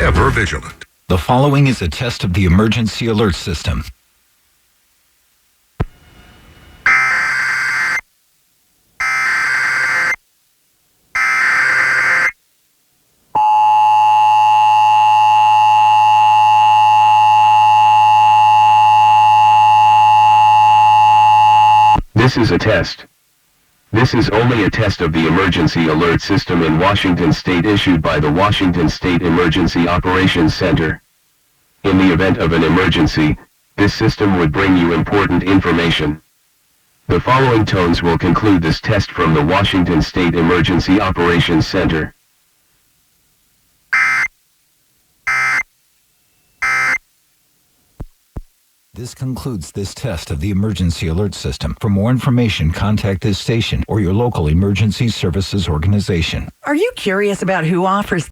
ever vigilant. The following is a test of the emergency alert system. This is a test. This is only a test of the emergency alert system in Washington State issued by the Washington State Emergency Operations Center. In the event of an emergency, this system would bring you important information. The following tones will conclude this test from the Washington State Emergency Operations Center. This concludes this test of the emergency alert system. For more information, contact this station or your local emergency services organization. Are you curious about who offers